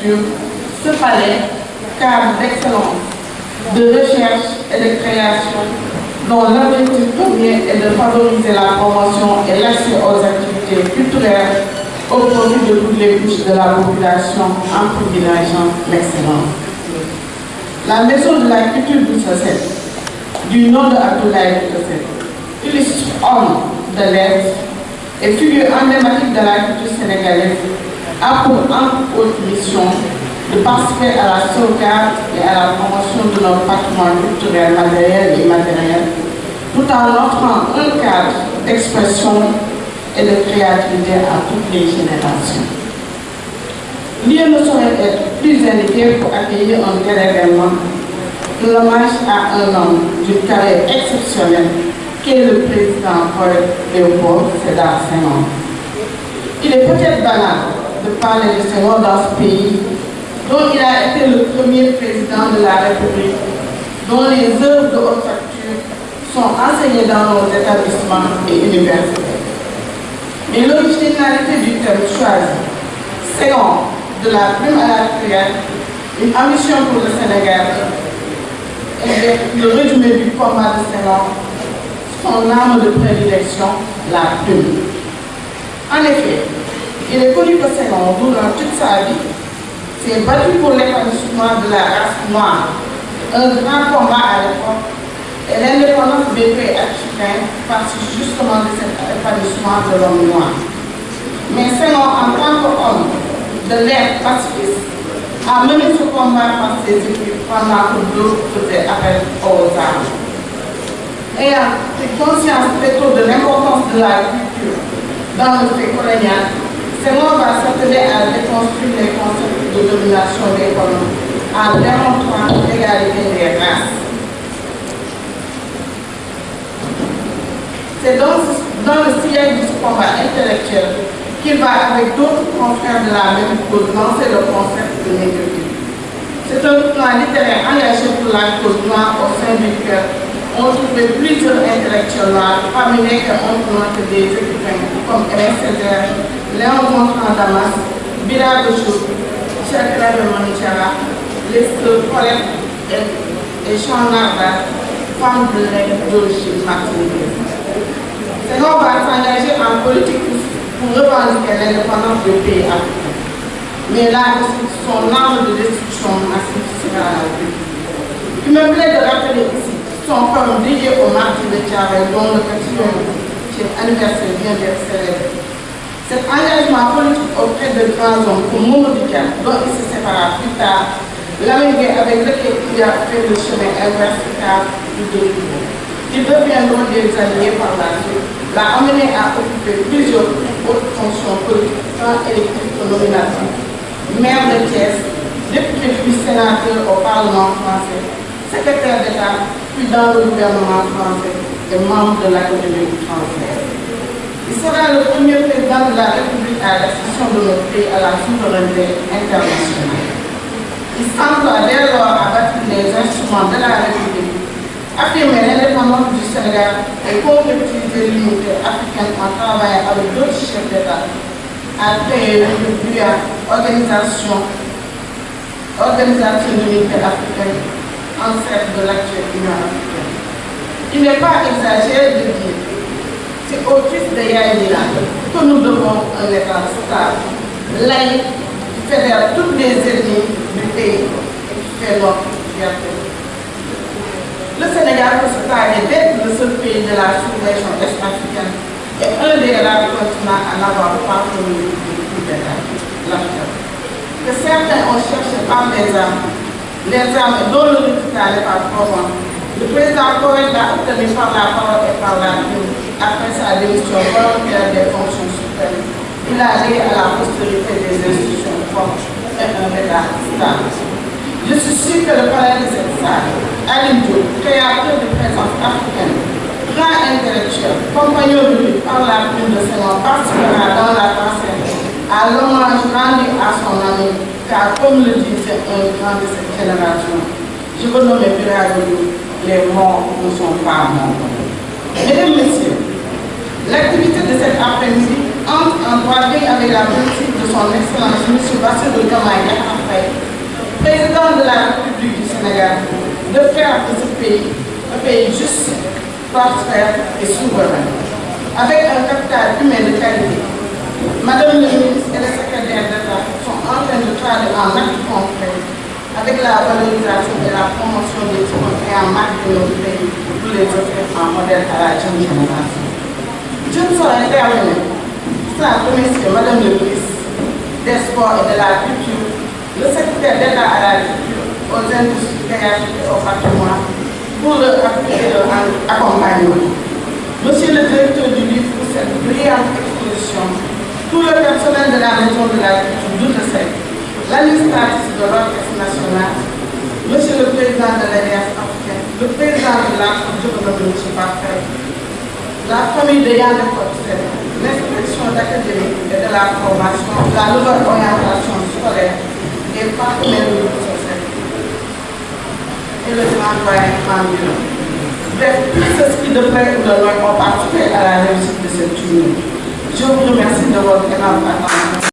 structure, ce palais, cadre d'excellence, de recherche et de création, dont l'objectif premier est de favoriser la promotion et l'accès aux activités culturelles au profit de toutes les couches de la population en privilégiant l'excellence. La maison de la culture Boussasset, du nom de Abdoulaye Boussasset, illustre homme de lettres et figure emblématique de la culture sénégalaise, a pour entre autres mission de participer à la sauvegarde et à la promotion de notre patrimoine culturel, matériel et immatériel, tout en offrant un cadre d'expression et de créativité à toutes les générations. Lieu ne saurait être plus indiqué pour accueillir un tel événement que l'hommage à un homme d'une carrière exceptionnelle qu'est le président Paul Léopold Sédar Senghor. Il est peut-être banal de parler de Senghor dans ce pays dont il a été le premier président de la République, dont les œuvres de haute facture sont enseignées dans nos établissements et universités. Mais l'originalité du thème choisi, Senghor, de la plume à la cuillère, une ambition pour le Sénégal, et le résumé du combat de Senghor, son arme de prédilection, la plume. En effet, il est connu que Senghor, durant toute sa vie, s'est battu pour l'épanouissement de la race noire, un grand combat à l'époque, et l'indépendance des pays africains partit justement de cet épanouissement de l'homme noir. Mais Senghor, en tant qu'homme de l'ère pacifiste, a mené ce combat par ses équipes pendant que d'autres faisaient appel aux armes. Ayant pris conscience très tôt de l'importance de la culture dans le fait colonial, Senghor va s'atteler à déconstruire les concepts de domination des colons en démontrant l'égalité des races. C'est dans le sillage de ce combat intellectuel qu'il va, avec d'autres confrères de la même cause, lancer le concept de négritude. C'est un plan littéraire engagé pour la cause noire au sein duquel on trouvait plusieurs intellectuels noirs, parmi lesquels on trouve des écrivains comme Aimé Césaire, Léon Gontran Damas, Bira Bechou, Cheikh Rabe Monichara, Lester Colette et Jean Narda, femme de l'idéologie martiniquaise. Senghor va s'engager en politique pour revendiquer l'indépendance du pays africain. Mais là aussi, son arme de destruction massive sera la vie. Il me plaît de rappeler ici son poème dédié au martyr de Thiaroye, dont le 80e anniversaire vient d'être célébré. Cet engagement politique auprès de grands hommes comme Mamadou Dia, dont il se sépara plus tard, Lamine Gueye avec lequel il a fait le chemin inverse car il Ils deviendront des alliés par la suite, l'a amené à occuper plusieurs autres fonctions politiques, tant électives que nominatives. Maire de Thiès, député puis sénateur au Parlement français, secrétaire d'État, puis dans le gouvernement français et membre de l'Académie française. Il sera le premier président de la République à l'accession de notre pays à la souveraineté internationale. Il s'emploie dès lors à bâtir les instruments de la République, affirmer l'indépendance du Sénégal et concrétiser l'unité africaine en travaillant avec d'autres chefs d'État à créer l'organisation de l'unité africaine, ancêtre de l'actuelle Union africaine. Il n'est pas exagéré de dire c'est au fils de Yaïla que nous devons un État stable, laïque, qui fédère toutes les ethnies du pays et qui fait notre fierté. Le Sénégal peut se targuer d'être le seul pays de la sous-région est-africaine et un des rares continents à n'avoir pas connu le coup d'État, l'Afrique. Que certains ont cherché par les armes dont le résultat n'est pas probant. Le président Koweït a obtenu par la parole et par la plume, après sa démission volontaire des fonctions suprêmes. Il a lié à la postérité des institutions fortes et un État stable. Je suis sûr que le palais de cette salle, Aline Diop, créateur de présence africaine, grand intellectuel, compagnon de lutte par la plume de Senghor, participera dans la pensée à l'hommage rendu à son ami, car comme le disait un grand de cette génération, je veux nommer Birago, les morts ne sont pas morts. Mesdames, Messieurs, l'activité de cet après-midi entre en droit avec la politique de son Excellence M. Bassirou Diomaye Diakhar Faye, la République du Sénégal de faire de ce pays un pays juste, prospère et souverain, avec un capital humain de qualité. Madame le ministre et le secrétaire d'État sont en train de travailler en acte concret avec la valorisation et la promotion des sports et en marque de notre pays pour les offrir en modèle à la jeune génération. Je ne saurais terminer sans remercier Madame le ministre des Sports et de la Culture, le secrétaire d'État à la Culture, aux industries créatives et au patrimoine pour leur appui et leur accompagnement. Monsieur le directeur du livre pour cette brillante exposition, tout le personnel de la Maison de la Culture d'Outre-Sec, l'administratif de l'Orchestre national, Monsieur le Président de l'Alliance africaine, le Président de la Coupe Parfait, la famille de Yann de Cotel, l'inspection d'académie et de la formation, la nouvelle orientation scolaire et partenaires de l'Outre-Sec et le grand doyen environ. Bref, tous ceux qui de près ou de loin ont participé à la réussite de cette journée. Je vous remercie de votre énorme attention.